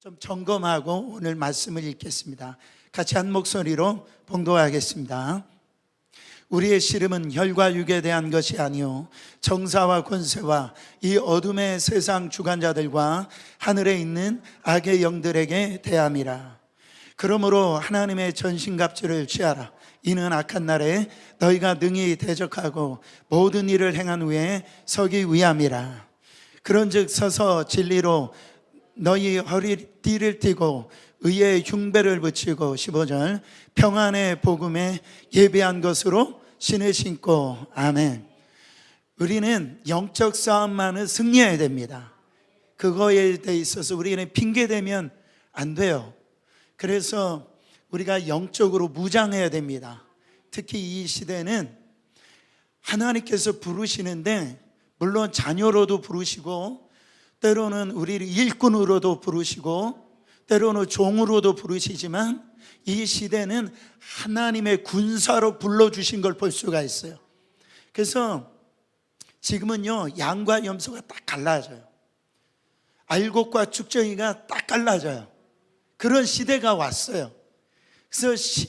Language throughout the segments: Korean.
좀 점검하고 오늘 말씀을 읽겠습니다. 같이 한 목소리로 봉독하겠습니다. 우리의 씨름은 혈과 육에 대한 것이 아니요 정사와 권세와 이 어둠의 세상 주관자들과 하늘에 있는 악의 영들에게 대함이라. 그러므로 하나님의 전신갑주를 취하라. 이는 악한 날에 너희가 능히 대적하고 모든 일을 행한 후에 서기 위함이라. 그런즉 서서 진리로 너희 허리띠를 띠고 의의 흉배를 붙이고 15절 평안의 복음에 예비한 것으로 신을 신고. 아멘. 우리는 영적 싸움만은 승리해야 됩니다. 그거에 대해 있어서 우리는 핑계대면 안 돼요. 그래서 우리가 영적으로 무장해야 됩니다. 특히 이 시대는 하나님께서 부르시는데 물론 자녀로도 부르시고 때로는 우리를 일꾼으로도 부르시고 때로는 종으로도 부르시지만 이 시대는 하나님의 군사로 불러주신 걸 볼 수가 있어요. 그래서 지금은요 양과 염소가 딱 갈라져요. 알곡과 쭉정이가 딱 갈라져요. 그런 시대가 왔어요. 그래서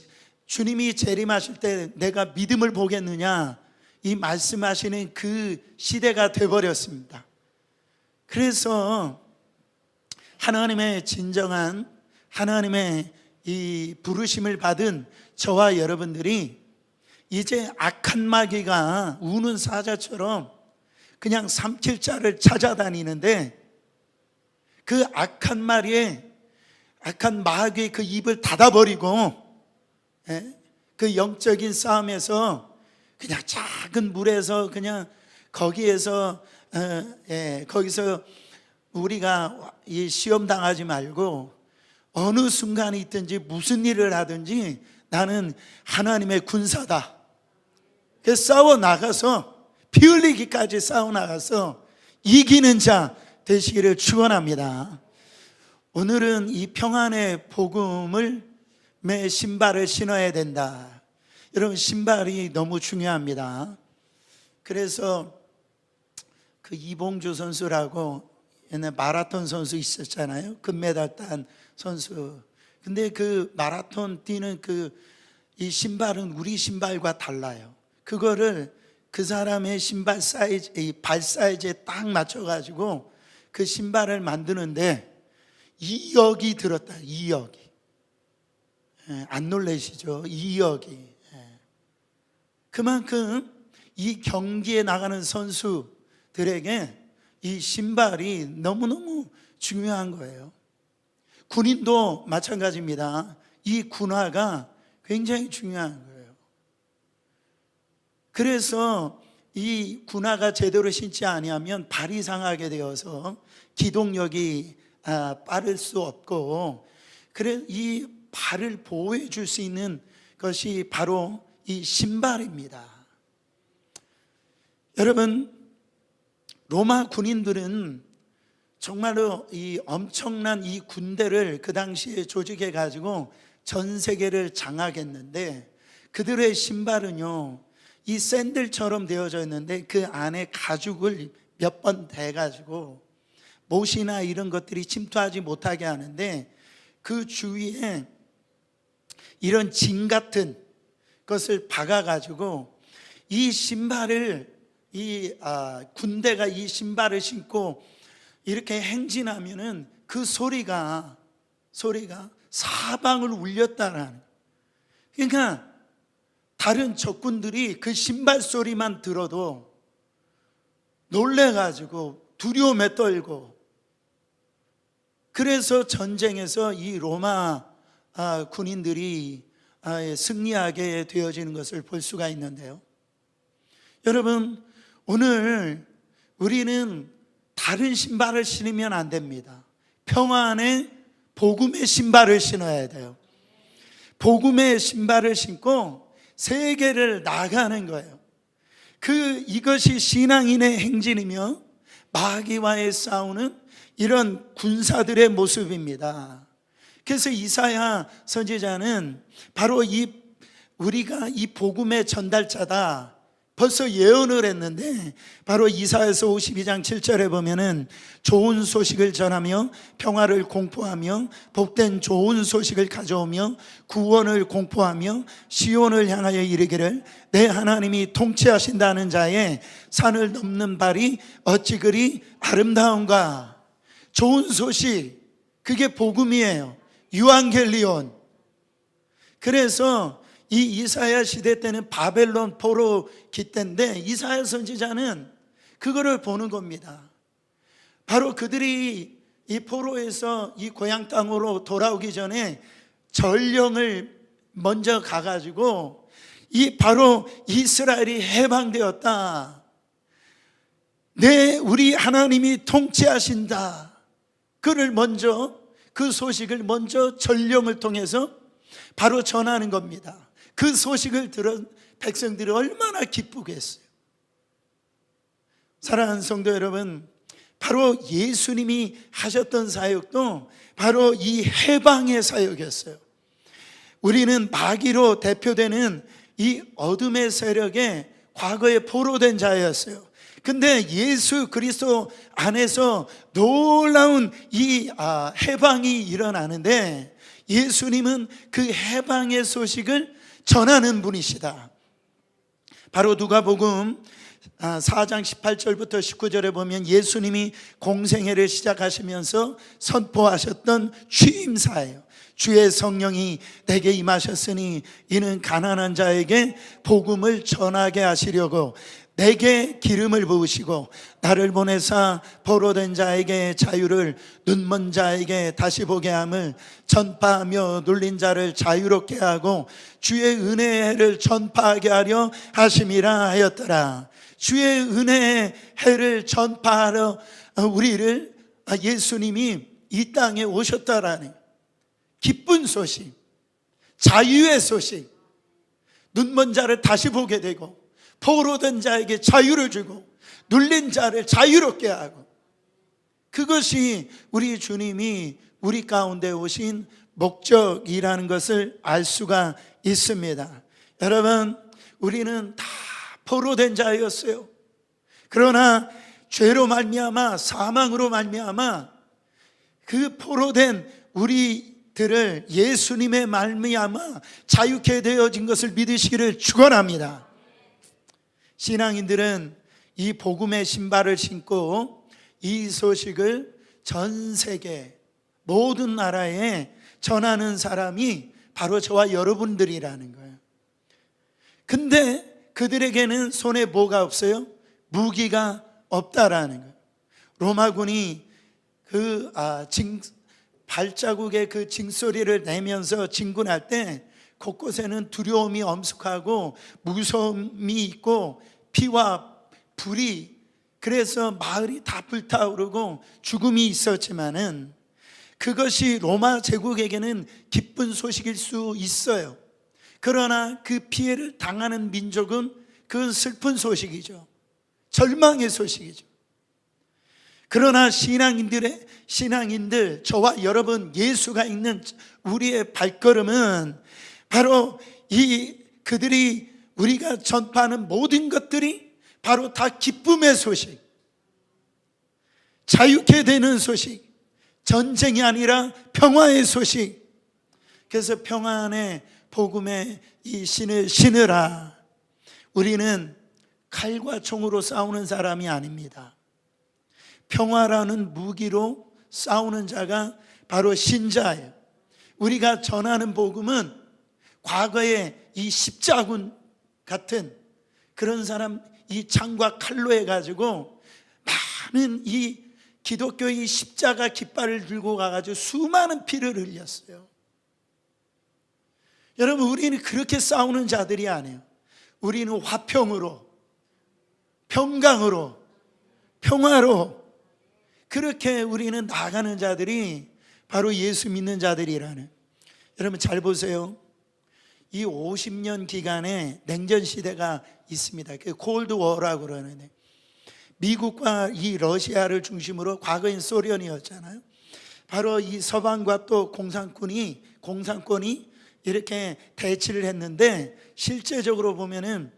주님이 재림하실 때 내가 믿음을 보겠느냐 이 말씀하시는 그 시대가 되어버렸습니다. 그래서 하나님의 진정한 하나님의 이 부르심을 받은 저와 여러분들이 이제 악한 마귀가 우는 사자처럼 그냥 삼킬 자를 찾아다니는데 그 악한 마귀의 그 입을 닫아버리고 그 영적인 싸움에서 그냥 작은 물에서 그냥 거기서 우리가 이 시험 당하지 말고 어느 순간에 있든지 무슨 일을 하든지 나는 하나님의 군사다. 그래서 싸워 나가서 피 흘리기까지 싸워 나가서 이기는 자 되시기를 축원합니다. 오늘은 이 평안의 복음을 매 신발을 신어야 된다. 여러분 신발이 너무 중요합니다. 그래서 그 이봉주 선수라고 옛날 마라톤 선수 있었잖아요. 금메달 딴 선수. 근데 그 마라톤 뛰는 이 신발은 우리 신발과 달라요. 그거를 그 사람의 신발 사이즈, 이 발 사이즈에 딱 맞춰가지고 그 신발을 만드는데 2억이 들었다. 2억이. 안 놀라시죠? 2억이. 그만큼 이 경기에 나가는 선수들에게 이 신발이 너무너무 중요한 거예요. 군인도 마찬가지입니다. 이 군화가 굉장히 중요한 거예요. 그래서 이 군화가 제대로 신지 아니하면 발이 상하게 되어서 기동력이 빠를 수 없고, 그래 이 발을 보호해 줄 수 있는 것이 바로 이 신발입니다. 여러분, 로마 군인들은 정말로 이 엄청난 이 군대를 그 당시에 조직해 가지고 전 세계를 장악했는데 그들의 신발은요 이 샌들처럼 되어져 있는데 그 안에 가죽을 몇 번 대가지고 못이나 이런 것들이 침투하지 못하게 하는데 그 주위에 이런 진 같은 것을 박아가지고 이 신발을 군대가 이 신발을 신고 이렇게 행진하면은 그 소리가 사방을 울렸다라는. 그러니까 다른 적군들이 그 신발 소리만 들어도 놀래가지고 두려움에 떨고, 그래서 전쟁에서 이 로마 군인들이 승리하게 되어지는 것을 볼 수가 있는데요. 여러분, 오늘 우리는 다른 신발을 신으면 안 됩니다. 평안의 복음의 신발을 신어야 돼요. 복음의 신발을 신고 세계를 나가는 거예요. 이것이 신앙인의 행진이며 마귀와의 싸우는 이런 군사들의 모습입니다. 그래서 이사야 선지자는 바로 우리가 이 복음의 전달자다, 벌써 예언을 했는데 바로 이사야서 52장 7절에 보면은 좋은 소식을 전하며 평화를 공포하며 복된 좋은 소식을 가져오며 구원을 공포하며 시온을 향하여 이르기를 내 하나님이 통치하신다는 자의 산을 넘는 발이 어찌 그리 아름다운가. 좋은 소식, 그게 복음이에요. 유앙겔리온. 그래서 이 이사야 시대 때는 바벨론 포로 기때인데 이사야 선지자는 그거를 보는 겁니다. 바로 그들이 이 포로에서 이 고향 땅으로 돌아오기 전에 전령을 먼저 가가지고 바로 이스라엘이 해방되었다. 우리 하나님이 통치하신다. 그 소식을 먼저 전령을 통해서 바로 전하는 겁니다. 그 소식을 들은 백성들이 얼마나 기쁘겠어요. 사랑하는 성도 여러분, 바로 예수님이 하셨던 사역도 바로 이 해방의 사역이었어요. 우리는 마귀로 대표되는 이 어둠의 세력에 과거에 포로된 자였어요. 근데 예수 그리스도 안에서 놀라운 이 해방이 일어나는데 예수님은 그 해방의 소식을 전하는 분이시다. 바로 누가복음 4장 18절부터 19절에 보면 예수님이 공생애를 시작하시면서 선포하셨던 취임사예요. 주의 성령이 내게 임하셨으니 이는 가난한 자에게 복음을 전하게 하시려고 내게 기름을 부으시고 나를 보내사 포로된 자에게 자유를, 눈먼 자에게 다시 보게 함을 전파하며 눌린 자를 자유롭게 하고 주의 은혜의 해를 전파하게 하려 하심이라 하였더라. 주의 은혜의 해를 전파하러 우리를 예수님이 이 땅에 오셨다라는 기쁜 소식, 자유의 소식, 눈먼 자를 다시 보게 되고 포로된 자에게 자유를 주고 눌린 자를 자유롭게 하고, 그것이 우리 주님이 우리 가운데 오신 목적이라는 것을 알 수가 있습니다. 여러분, 우리는 다 포로된 자였어요. 그러나 죄로 말미암아 사망으로 말미암아 그 포로된 우리들을 예수님의 말미암아 자유케 되어진 것을 믿으시기를 축원합니다. 신앙인들은 이 복음의 신발을 신고 이 소식을 전 세계 모든 나라에 전하는 사람이 바로 저와 여러분들이라는 거예요. 근데 그들에게는 손에 뭐가 없어요? 무기가 없다라는 거예요. 로마군이 발자국의 그 징소리를 내면서 진군할 때 곳곳에는 두려움이 엄습하고 무서움이 있고 피와 불이, 그래서 마을이 다 불타오르고 죽음이 있었지만은 그것이 로마 제국에게는 기쁜 소식일 수 있어요. 그러나 그 피해를 당하는 민족은 그 슬픈 소식이죠. 절망의 소식이죠. 그러나 신앙인들, 저와 여러분, 예수가 있는 우리의 발걸음은 바로 우리가 전파하는 모든 것들이 바로 다 기쁨의 소식, 자유케 되는 소식, 전쟁이 아니라 평화의 소식. 그래서 평안의 복음의 이 신을 신으라. 우리는 칼과 총으로 싸우는 사람이 아닙니다. 평화라는 무기로 싸우는 자가 바로 신자예요. 우리가 전하는 복음은 과거에 이 십자군 같은 그런 사람 이 창과 칼로 해가지고 많은 이 기독교의 십자가 깃발을 들고 가가지고 수많은 피를 흘렸어요. 여러분, 우리는 그렇게 싸우는 자들이 아니에요. 우리는 화평으로, 평강으로, 평화로 그렇게 우리는 나가는 자들이 바로 예수 믿는 자들이라는. 여러분 잘 보세요. 이 50년 기간에 냉전 시대가 있습니다. 그 콜드 워라고 그러는데, 미국과 이 러시아를 중심으로 과거엔 소련이었잖아요. 바로 이 서방과 또 공산권이 이렇게 대치를 했는데, 실제적으로 보면은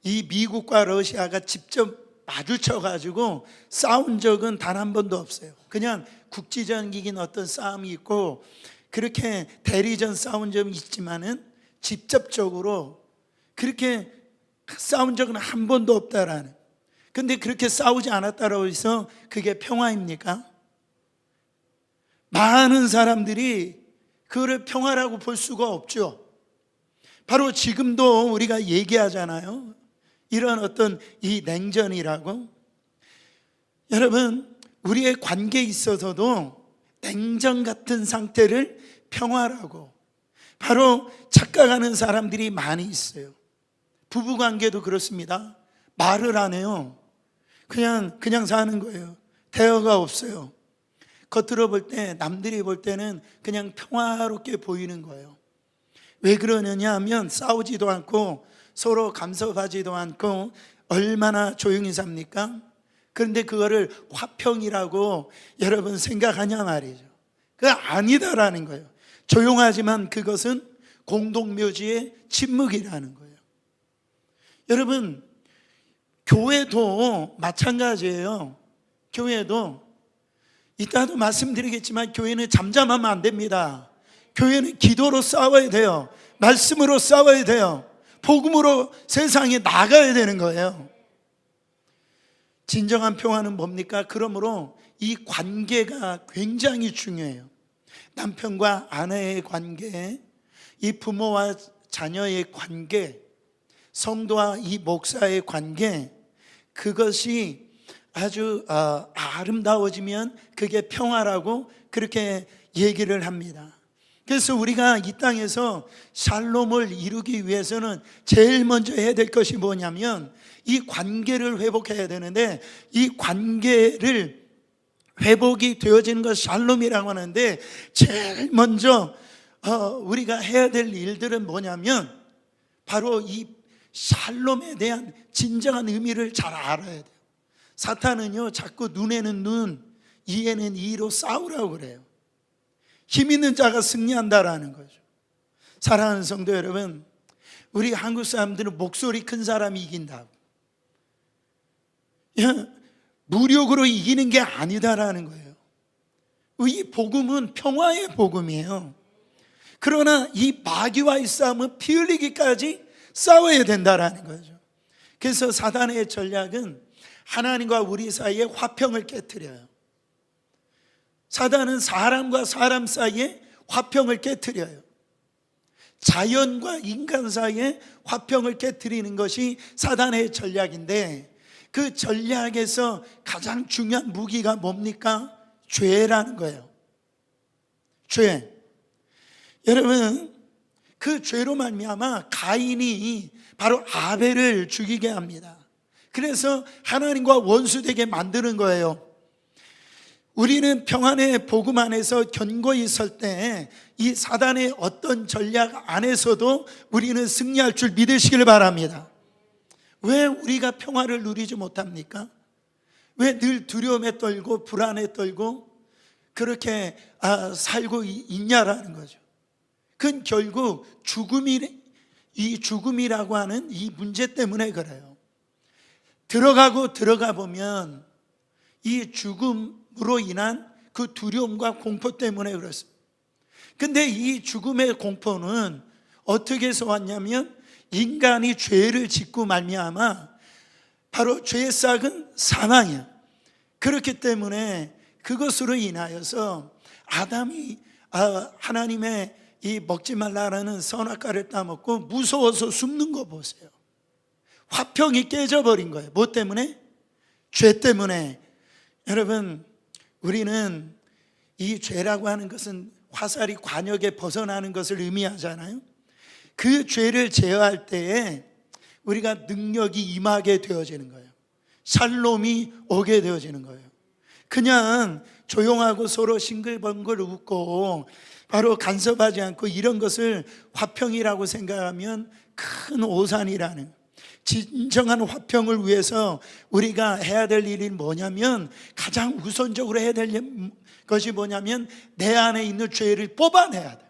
이 미국과 러시아가 직접 마주쳐 가지고 싸운 적은 단 한 번도 없어요. 그냥 국지적인 어떤 싸움이 있고 그렇게 대리전 싸운 적이 있지만은 직접적으로 그렇게 싸운 적은 한 번도 없다라는. 근데 그렇게 싸우지 않았다라고 해서 그게 평화입니까? 많은 사람들이 그거를 평화라고 볼 수가 없죠. 바로 지금도 우리가 얘기하잖아요. 이런 어떤 이 냉전이라고. 여러분, 우리의 관계에 있어서도 냉전 같은 상태를 평화라고 바로 착각하는 사람들이 많이 있어요. 부부관계도 그렇습니다. 말을 안 해요. 그냥 사는 거예요. 대화가 없어요. 겉으로 볼 때, 남들이 볼 때는 그냥 평화롭게 보이는 거예요. 왜 그러느냐 하면 싸우지도 않고 서로 감싸하지도 않고 얼마나 조용히 삽니까? 그런데 그거를 화평이라고 여러분 생각하냐 말이죠. 그거 아니다라는 거예요. 조용하지만 그것은 공동묘지의 침묵이라는 거예요. 여러분, 교회도 마찬가지예요. 교회도 이따도 말씀드리겠지만 교회는 잠잠하면 안 됩니다. 교회는 기도로 싸워야 돼요. 말씀으로 싸워야 돼요. 복음으로 세상에 나가야 되는 거예요. 진정한 평화는 뭡니까? 그러므로 이 관계가 굉장히 중요해요. 남편과 아내의 관계, 이 부모와 자녀의 관계, 성도와 이 목사의 관계, 그것이 아주 아름다워지면 그게 평화라고 그렇게 얘기를 합니다. 그래서 우리가 이 땅에서 샬롬을 이루기 위해서는 제일 먼저 해야 될 것이 뭐냐면 이 관계를 회복해야 되는데, 이 관계를 회복이 되어지는 것 샬롬이라고 하는데, 제일 먼저 우리가 해야 될 일들은 뭐냐면 바로 이 샬롬에 대한 진정한 의미를 잘 알아야 돼요. 사탄은요 자꾸 눈에는 눈, 이에는 이로 싸우라고 그래요. 힘 있는 자가 승리한다라는 거죠. 사랑하는 성도 여러분, 우리 한국 사람들은 목소리 큰 사람이 이긴다고, 무력으로 이기는 게 아니다라는 거예요. 이 복음은 평화의 복음이에요. 그러나 이 마귀와의 싸움은 피 흘리기까지 싸워야 된다라는 거죠. 그래서 사단의 전략은 하나님과 우리 사이에 화평을 깨트려요. 사단은 사람과 사람 사이에 화평을 깨트려요. 자연과 인간 사이에 화평을 깨트리는 것이 사단의 전략인데, 그 전략에서 가장 중요한 무기가 뭡니까? 죄라는 거예요. 죄. 여러분, 그 죄로 말미암아 가인이 바로 아벨을 죽이게 합니다. 그래서 하나님과 원수되게 만드는 거예요. 우리는 평안의 복음 안에서 견고히 설 때 이 사단의 어떤 전략 안에서도 우리는 승리할 줄 믿으시길 바랍니다. 왜 우리가 평화를 누리지 못합니까? 왜 늘 두려움에 떨고 불안에 떨고 그렇게 살고 있냐라는 거죠. 그건 결국 죽음이라고 하는 이 문제 때문에 그래요. 들어가 보면 이 죽음으로 인한 그 두려움과 공포 때문에 그렇습니다. 근데 이 죽음의 공포는 어떻게 해서 왔냐면, 인간이 죄를 짓고 말미암아 바로 죄의 싹은 사망이야. 그렇기 때문에 그것으로 인하여서 아담이 하나님의 이 먹지 말라라는 선악과를 따먹고 무서워서 숨는 거 보세요. 화평이 깨져버린 거예요. 뭐 때문에? 죄 때문에. 여러분, 우리는 이 죄라고 하는 것은 화살이 관역에 벗어나는 것을 의미하잖아요. 그 죄를 제어할 때에 우리가 능력이 임하게 되어지는 거예요. 샬롬이 오게 되어지는 거예요. 그냥 조용하고 서로 싱글벙글 웃고 바로 간섭하지 않고 이런 것을 화평이라고 생각하면 큰 오산이라는, 진정한 화평을 위해서 우리가 해야 될 일이 뭐냐면, 가장 우선적으로 해야 될 것이 뭐냐면 내 안에 있는 죄를 뽑아내야 돼.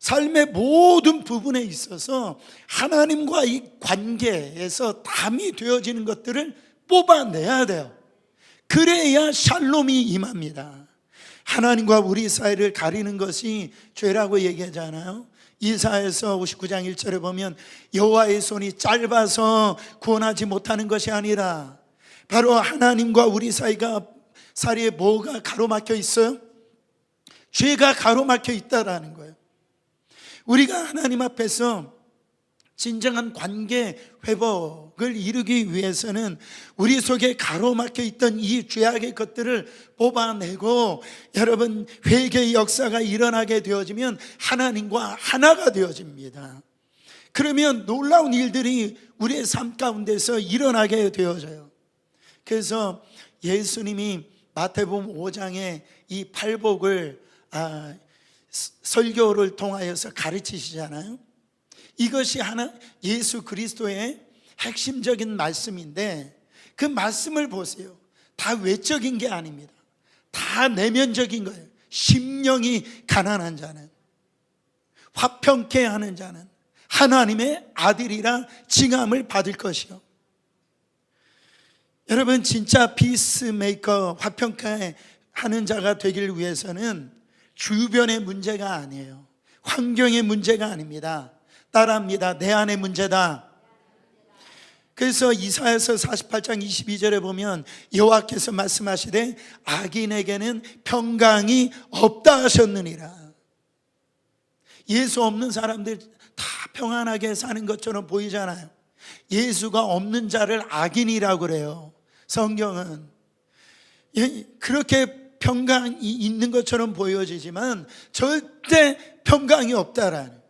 삶의 모든 부분에 있어서 하나님과의 관계에서 담이 되어지는 것들을 뽑아내야 돼요. 그래야 샬롬이 임합니다. 하나님과 우리 사이를 가리는 것이 죄라고 얘기하잖아요. 이사야서 59장 1절에 보면 여호와의 손이 짧아서 구원하지 못하는 것이 아니라, 바로 하나님과 우리 사이에 뭐가 가로막혀 있어요? 죄가 가로막혀 있다라는 거예요. 우리가 하나님 앞에서 진정한 관계 회복을 이루기 위해서는 우리 속에 가로막혀 있던 이 죄악의 것들을 뽑아내고, 여러분, 회개의 역사가 일어나게 되어지면 하나님과 하나가 되어집니다. 그러면 놀라운 일들이 우리의 삶 가운데서 일어나게 되어져요. 그래서 예수님이 마태복음 5장에 이 팔복을 설교를 통하여서 가르치시잖아요. 이것이 예수 그리스도의 핵심적인 말씀인데, 그 말씀을 보세요. 다 외적인 게 아닙니다. 다 내면적인 거예요. 심령이 가난한 자는, 화평케 하는 자는 하나님의 아들이라 칭함을 받을 것이요. 여러분, 진짜 피스메이커, 화평케 하는 자가 되길 위해서는 주변의 문제가 아니에요. 환경의 문제가 아닙니다. 따라합니다. 내 안의 문제다. 그래서 이사야서 48장 22절에 보면 여호와께서 말씀하시되 악인에게는 평강이 없다 하셨느니라. 예수 없는 사람들 다 평안하게 사는 것처럼 보이잖아요. 예수가 없는 자를 악인이라고 그래요. 성경은 그렇게 평강이 있는 것처럼 보여지지만 절대 평강이 없다라는.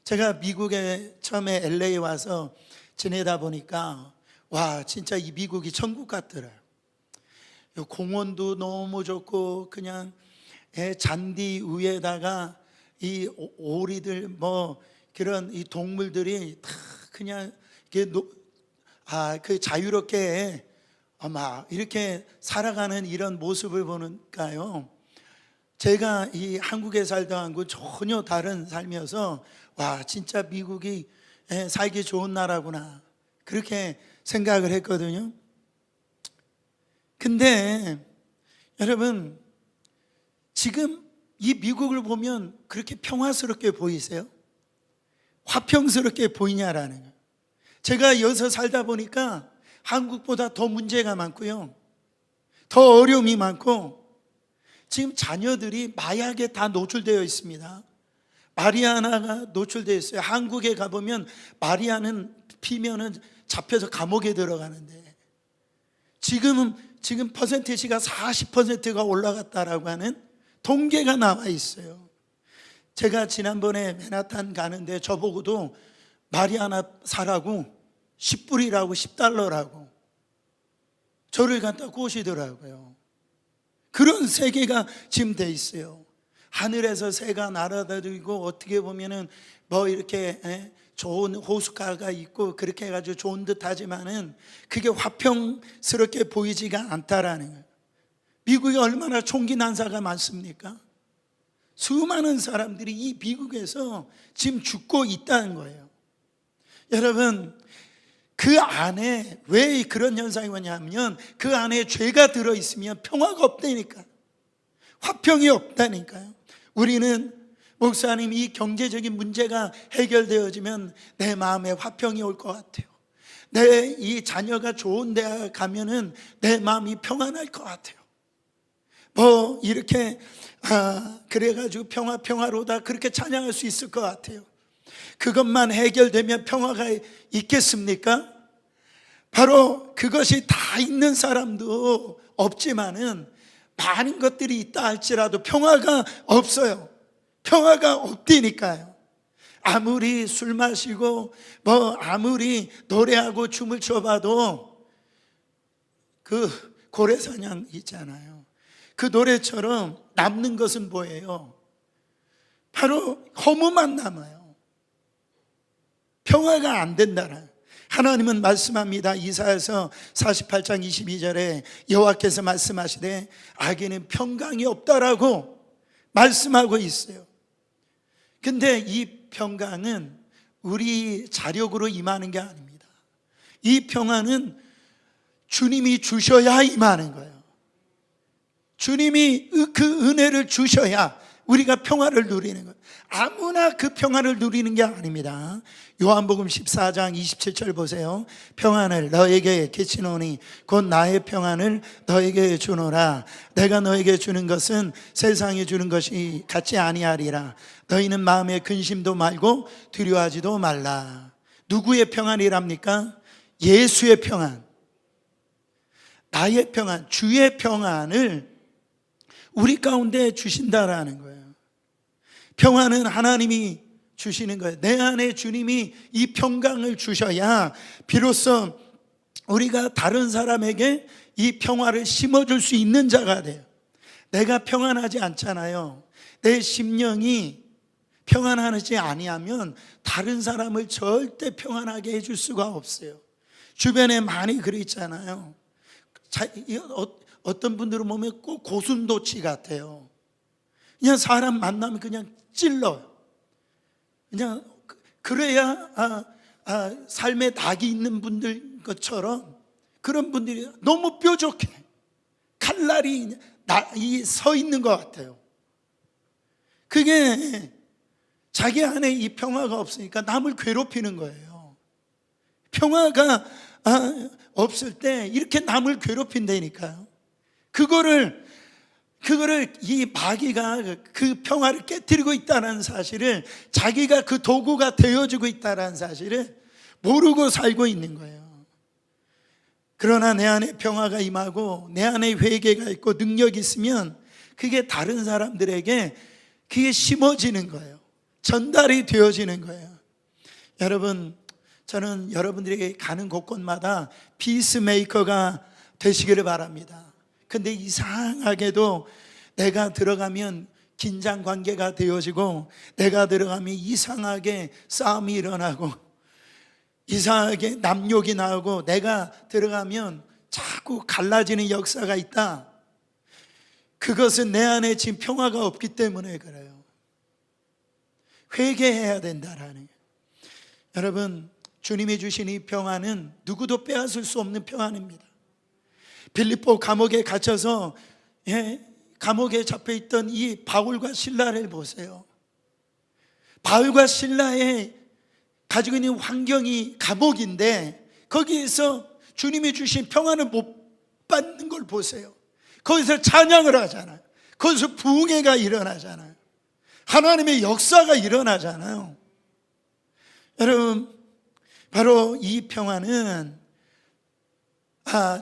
제가 미국에 처음에 LA 와서 지내다 보니까 와, 진짜 이 미국이 천국 같더라고요. 공원도 너무 좋고, 그냥 잔디 위에다가 이 오리들 뭐 그런 이 동물들이 다 그냥 그 자유롭게 아마 이렇게 살아가는 이런 모습을 보니까요, 제가 이 한국에 살던 거 전혀 다른 삶이어서 와, 진짜 미국이 살기 좋은 나라구나, 그렇게 생각을 했거든요. 근데 여러분, 지금 이 미국을 보면 그렇게 평화스럽게 보이세요? 화평스럽게 보이냐라는 거예요. 제가 여기서 살다 보니까 한국보다 더 문제가 많고요, 더 어려움이 많고, 지금 자녀들이 마약에 다 노출되어 있습니다. 마리아나가 노출되어 있어요. 한국에 가보면 마리아는 피면은 잡혀서 감옥에 들어가는데, 지금 퍼센티지가 40%가 올라갔다라고 하는 통계가 나와 있어요. 제가 지난번에 맨하탄 가는데 저보고도 마리아나 사라고 10불이라고 10달러라고 저를 갖다 꼬시더라고요. 그런 세계가 지금 돼 있어요. 하늘에서 새가 날아다니고, 어떻게 보면은 뭐 이렇게 좋은 호숫가가 있고 그렇게 해가지고 좋은 듯 하지만은 그게 화평스럽게 보이지가 않다라는 거예요. 미국이 얼마나 총기 난사가 많습니까? 수많은 사람들이 이 미국에서 지금 죽고 있다는 거예요. 여러분, 그 안에 왜 그런 현상이 오냐면 그 안에 죄가 들어있으면 평화가 없다니까, 화평이 없다니까요. 우리는 목사님, 이 경제적인 문제가 해결되어지면 내 마음에 화평이 올 것 같아요. 내 이 자녀가 좋은 데 가면은 내 마음이 평안할 것 같아요. 뭐 이렇게 그래가지고 평화로다 그렇게 찬양할 수 있을 것 같아요. 그것만 해결되면 평화가 있겠습니까? 바로 그것이 다 있는 사람도 없지만은 많은 것들이 있다 할지라도 평화가 없어요. 평화가 없다니까요. 아무리 술 마시고 뭐 아무리 노래하고 춤을 춰봐도 그 고래사냥 있잖아요. 그 노래처럼 남는 것은 뭐예요? 바로 허무만 남아요. 평화가 안 된다는. 하나님은 말씀합니다. 이사야서 48장 22절에 여호와께서 말씀하시되 악에는 평강이 없다라고 말씀하고 있어요. 근데 이 평강은 우리 자력으로 임하는 게 아닙니다. 이 평안은 주님이 주셔야 임하는 거예요. 주님이 그 은혜를 주셔야 우리가 평화를 누리는 거예요. 아무나 그 평화를 누리는 게 아닙니다. 요한복음 14장 27절 보세요. 평안을 너에게 끼치노니 곧 나의 평안을 너에게 주노라. 내가 너에게 주는 것은 세상에 주는 것이 같지 아니하리라. 너희는 마음에 근심도 말고 두려워하지도 말라. 누구의 평안이랍니까? 예수의 평안, 나의 평안, 주의 평안을 우리 가운데 주신다라는 거예요. 평안은 하나님이 주시는 거예요. 내 안에 주님이 이 평강을 주셔야 비로소 우리가 다른 사람에게 이 평화를 심어줄 수 있는 자가 돼요. 내가 평안하지 않잖아요. 내 심령이 평안하지 아니하면 다른 사람을 절대 평안하게 해줄 수가 없어요. 주변에 많이 그랬잖아요. 어떤 분들은 보면 꼭 고슴도치 같아요. 그냥 사람 만나면 그냥 찔러요. 그냥 그래야 삶에 낙이 있는 분들 것처럼 그런 분들이 너무 뾰족해. 칼날이 서 있는 것 같아요. 그게 자기 안에 이 평화가 없으니까 남을 괴롭히는 거예요. 평화가 없을 때 이렇게 남을 괴롭힌다니까요. 그거를 이 마귀가 그 평화를 깨뜨리고 있다는 사실을, 자기가 그 도구가 되어주고 있다는 사실을 모르고 살고 있는 거예요. 그러나 내 안에 평화가 임하고 내 안에 회개가 있고 능력이 있으면 그게 다른 사람들에게 그게 심어지는 거예요. 전달이 되어지는 거예요. 여러분, 저는 여러분들에게 가는 곳곳마다 피스메이커가 되시기를 바랍니다. 근데 이상하게도 내가 들어가면 긴장 관계가 되어지고, 내가 들어가면 이상하게 싸움이 일어나고, 이상하게 남욕이 나오고, 내가 들어가면 자꾸 갈라지는 역사가 있다. 그것은 내 안에 지금 평화가 없기 때문에 그래요. 회개해야 된다라는. 여러분, 주님이 주신 이 평안은 누구도 빼앗을 수 없는 평안입니다. 빌립보 감옥에 갇혀서 감옥에 잡혀있던 이 바울과 실라를 보세요. 바울과 실라의 가지고 있는 환경이 감옥인데 거기에서 주님이 주신 평안을 못 받는 걸 보세요. 거기서 찬양을 하잖아요. 거기서 부흥회가 일어나잖아요. 하나님의 역사가 일어나잖아요. 여러분, 바로 이 평안은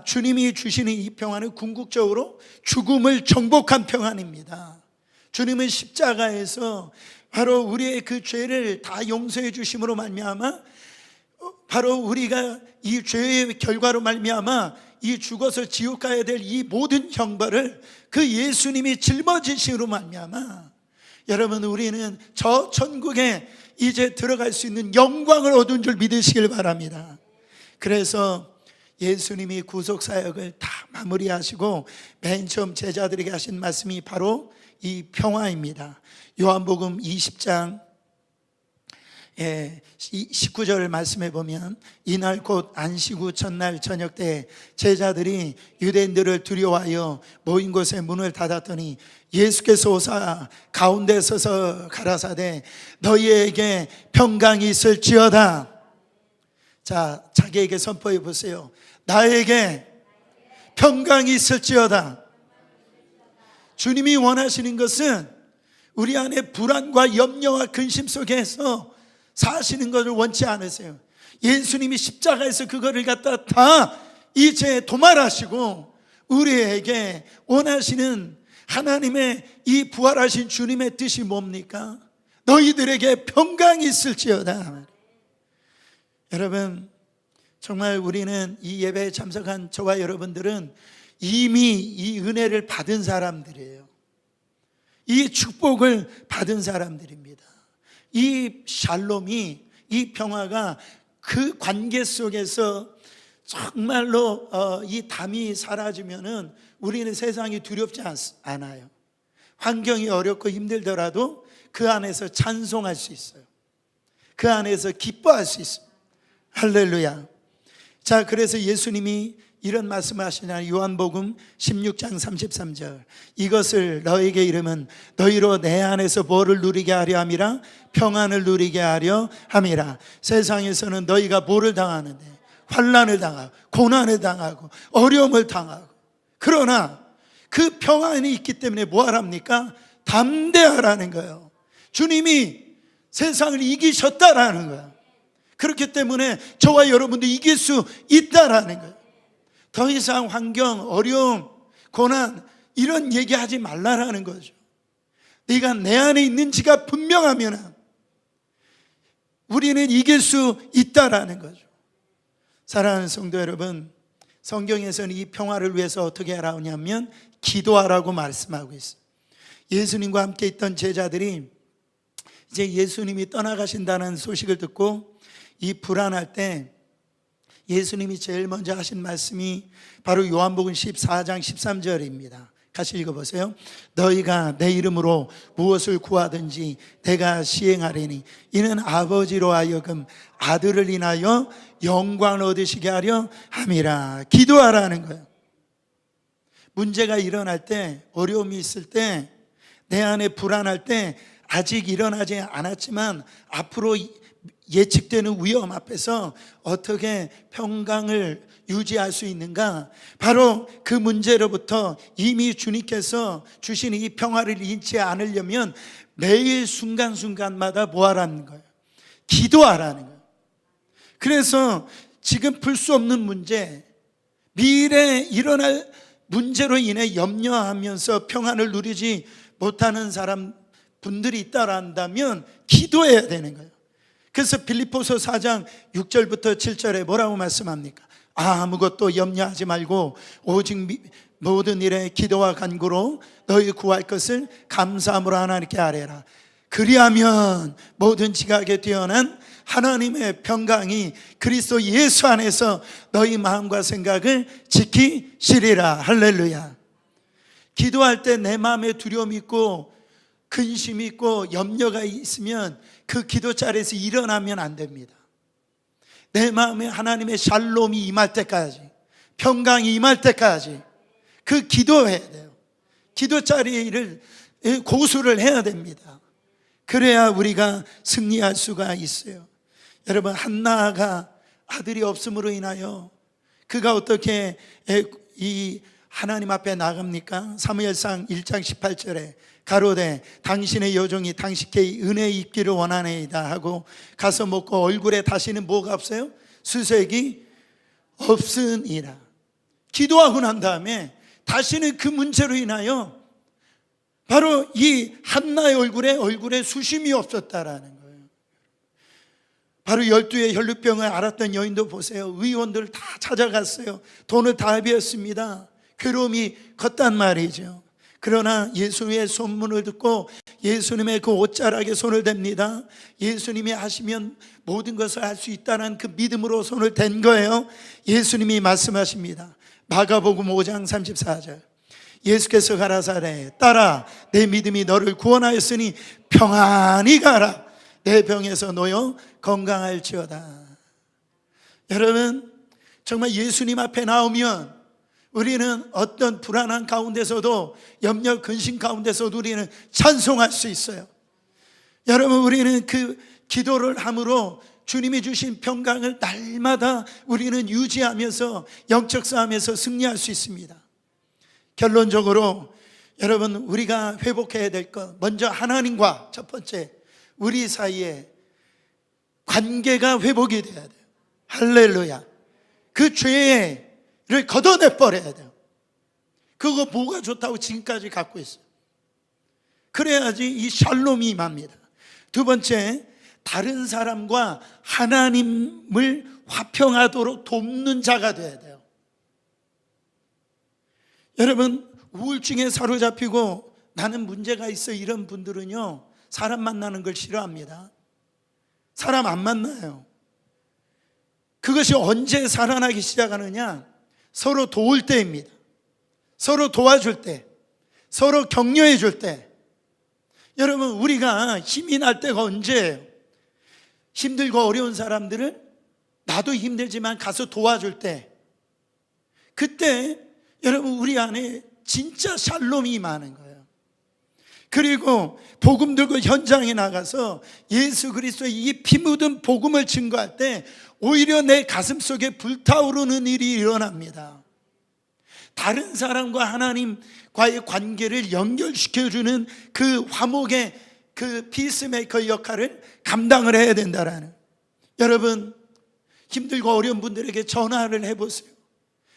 주님이 주시는 이 평안은 궁극적으로 죽음을 정복한 평안입니다. 주님은 십자가에서 바로 우리의 그 죄를 다 용서해 주심으로 말미암아, 바로 우리가 이 죄의 결과로 말미암아 이 죽어서 지옥 가야 될 이 모든 형벌을 그 예수님이 짊어지심으로 말미암아, 여러분, 우리는 저 천국에 이제 들어갈 수 있는 영광을 얻은 줄 믿으시길 바랍니다. 그래서 예수님이 구속사역을 다 마무리하시고 맨 처음 제자들에게 하신 말씀이 바로 이 평화입니다. 요한복음 20장 19절 말씀해 보면, 이날 곧 안식 후 첫날 저녁 때 제자들이 유대인들을 두려워하여 모인 곳에 문을 닫았더니 예수께서 오사 가운데 서서 가라사대 너희에게 평강이 있을지어다. 자, 자기에게 선포해 보세요. 나에게 평강이 있을지어다. 주님이 원하시는 것은 우리 안에 불안과 염려와 근심 속에서 사시는 것을 원치 않으세요. 예수님이 십자가에서 그거를 갖다 다 이제 도말하시고 우리에게 원하시는 하나님의 이 부활하신 주님의 뜻이 뭡니까? 너희들에게 평강이 있을지어다. 여러분, 정말 우리는 이 예배에 참석한 저와 여러분들은 이미 이 은혜를 받은 사람들이에요. 이 축복을 받은 사람들입니다. 이 샬롬이, 이 평화가 그 관계 속에서 정말로 이 담이 사라지면은 우리는 세상이 두렵지 않아요. 환경이 어렵고 힘들더라도 그 안에서 찬송할 수 있어요. 그 안에서 기뻐할 수 있어요. 할렐루야. 자, 그래서 예수님이 이런 말씀을 하시냐. 요한복음 16장 33절. 이것을 너에게 이르면 너희로 내 안에서 뭐를 누리게 하려 함이라? 평안을 누리게 하려 함이라. 세상에서는 너희가 뭐를 당하는데? 환난을 당하고 고난을 당하고 어려움을 당하고, 그러나 그 평안이 있기 때문에 뭐 하랍니까? 담대하라는 거예요. 주님이 세상을 이기셨다라는 거예요. 그렇기 때문에 저와 여러분도 이길 수 있다라는 거예요. 더 이상 환경, 어려움, 고난 이런 얘기하지 말라라는 거죠. 네가 내 안에 있는지가 분명하면 우리는 이길 수 있다라는 거죠. 사랑하는 성도 여러분, 성경에서는 이 평화를 위해서 어떻게 하라냐면 기도하라고 말씀하고 있어요. 예수님과 함께 있던 제자들이 이제 예수님이 떠나가신다는 소식을 듣고 이 불안할 때 예수님이 제일 먼저 하신 말씀이 바로 요한복음 14장 13절입니다. 같이 읽어보세요. 너희가 내 이름으로 무엇을 구하든지 내가 시행하리니 이는 아버지로 하여금 아들을 인하여 영광을 얻으시게 하려 함이라. 기도하라는 거예요. 문제가 일어날 때, 어려움이 있을 때, 내 안에 불안할 때, 아직 일어나지 않았지만 앞으로 예측되는 위험 앞에서 어떻게 평강을 유지할 수 있는가? 바로 그 문제로부터 이미 주님께서 주신 이 평화를 잃지 않으려면 매일 순간순간마다 뭐 하라는 거예요? 기도하라는 거예요. 그래서 지금 풀 수 없는 문제, 미래에 일어날 문제로 인해 염려하면서 평안을 누리지 못하는 분들이 있다란다면 기도해야 되는 거예요. 그래서 빌립보서 4장 6절부터 7절에 뭐라고 말씀합니까? 아무것도 염려하지 말고 오직 모든 일에 기도와 간구로 너희 구할 것을 감사함으로 하나님께 아뢰라. 그리하면 모든 지각에 뛰어난 하나님의 평강이 그리스도 예수 안에서 너희 마음과 생각을 지키시리라. 할렐루야. 기도할 때 내 마음에 두려움이 있고 근심이 있고 염려가 있으면 그 기도 자리에서 일어나면 안 됩니다. 내 마음에 하나님의 샬롬이 임할 때까지, 평강이 임할 때까지 그 기도해야 돼요. 기도 자리를 고수를 해야 됩니다. 그래야 우리가 승리할 수가 있어요. 여러분, 한나가 아들이 없음으로 인하여 그가 어떻게 이 하나님 앞에 나갑니까? 사무엘상 1장 18절에 가로되 당신의 여종이 당신께 은혜 입기를 원하네이다 하고 가서 먹고 얼굴에 다시는 뭐가 없어요? 수색이 없으니라. 기도하고 난 다음에 다시는 그 문제로 인하여 바로 이 한나의 얼굴에 수심이 없었다라는 거예요. 바로 12의 혈루병을 앓았던 여인도 보세요. 의원들 다 찾아갔어요. 돈을 다 비웠습니다. 괴로움이 컸단 말이죠. 그러나 예수님의 소문을 듣고 예수님의 그 옷자락에 손을 댑니다. 예수님이 하시면 모든 것을 할 수 있다는 그 믿음으로 손을 댄 거예요. 예수님이 말씀하십니다. 마가복음 5장 34절. 예수께서 가라사대 따라 내 믿음이 너를 구원하였으니 평안히 가라. 내 병에서 놓여 건강할지어다. 여러분, 정말 예수님 앞에 나오면 우리는 어떤 불안한 가운데서도, 염려 근심 가운데서도 우리는 찬송할 수 있어요. 여러분, 우리는 그 기도를 함으로 주님이 주신 평강을 날마다 우리는 유지하면서 영적 싸움에서 승리할 수 있습니다. 결론적으로 여러분, 우리가 회복해야 될 것, 먼저 하나님과 첫 번째 우리 사이에 관계가 회복이 돼야 돼요. 할렐루야. 그 죄를 걷어내 버려야 돼요. 그거 뭐가 좋다고 지금까지 갖고 있어요. 그래야지 이 샬롬이 임합니다. 두 번째, 다른 사람과 하나님을 화평하도록 돕는 자가 돼야 돼요. 여러분, 우울증에 사로잡히고 나는 문제가 있어 이런 분들은요, 사람 만나는 걸 싫어합니다. 사람 안 만나요. 그것이 언제 살아나기 시작하느냐? 서로 도울 때입니다. 서로 도와줄 때, 서로 격려해 줄 때. 여러분, 우리가 힘이 날 때가 언제예요? 힘들고 어려운 사람들을 나도 힘들지만 가서 도와줄 때, 그때 여러분 우리 안에 진짜 샬롬이 많은 거예요. 그리고 복음 들고 현장에 나가서 예수 그리스도의 이 피 묻은 복음을 증거할 때 오히려 내 가슴 속에 불타오르는 일이 일어납니다. 다른 사람과 하나님과의 관계를 연결시켜주는 그 화목의 그 피스메이커 역할을 감당을 해야 된다라는. 여러분, 힘들고 어려운 분들에게 전화를 해보세요.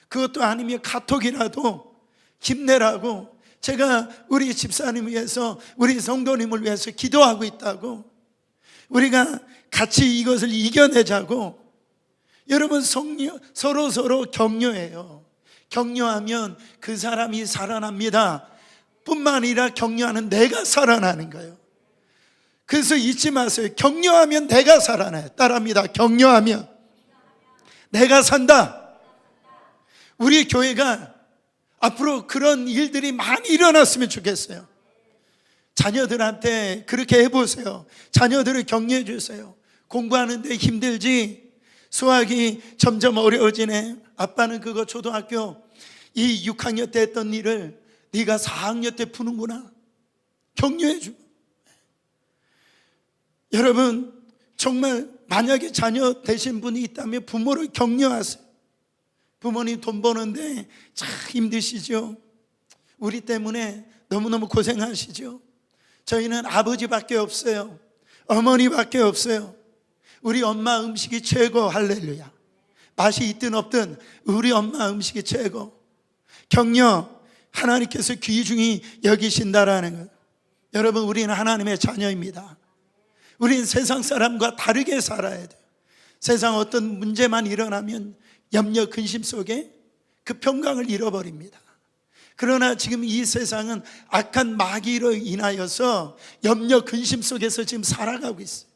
그것도 아니면 카톡이라도 힘내라고, 제가 우리 집사님 위해서, 우리 성도님을 위해서 기도하고 있다고, 우리가 같이 이것을 이겨내자고. 여러분, 서로 격려해요. 격려하면 그 사람이 살아납니다. 뿐만 아니라 격려하는 내가 살아나는 거예요. 그래서 잊지 마세요. 격려하면 내가 살아나요. 따라합니다. 격려하면 내가 산다. 우리 교회가 앞으로 그런 일들이 많이 일어났으면 좋겠어요. 자녀들한테 그렇게 해보세요. 자녀들을 격려해 주세요. 공부하는데 힘들지? 수학이 점점 어려워지네. 아빠는 그거 초등학교 6학년 때 했던 일을 네가 4학년 때 푸는구나. 격려해 주고. 여러분, 정말 만약에 자녀 되신 분이 있다면 부모를 격려하세요. 부모님 돈 버는데 참 힘드시죠? 우리 때문에 너무너무 고생하시죠? 저희는 아버지밖에 없어요. 어머니밖에 없어요. 우리 엄마 음식이 최고. 할렐루야. 맛이 있든 없든 우리 엄마 음식이 최고. 격려, 하나님께서 귀중히 여기신다라는 것. 여러분, 우리는 하나님의 자녀입니다. 우리는 세상 사람과 다르게 살아야 돼요. 세상 어떤 문제만 일어나면 염려, 근심 속에 그 평강을 잃어버립니다. 그러나 지금 이 세상은 악한 마귀로 인하여서 염려, 근심 속에서 지금 살아가고 있어요.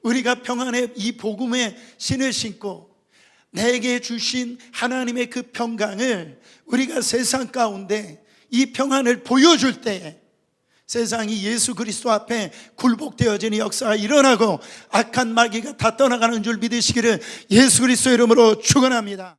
우리가 평안의 이 복음의 신을 신고 내게 주신 하나님의 그 평강을 우리가 세상 가운데 이 평안을 보여줄 때에 세상이 예수 그리스도 앞에 굴복되어지는 역사가 일어나고 악한 마귀가 다 떠나가는 줄 믿으시기를 예수 그리스도 이름으로 축원합니다.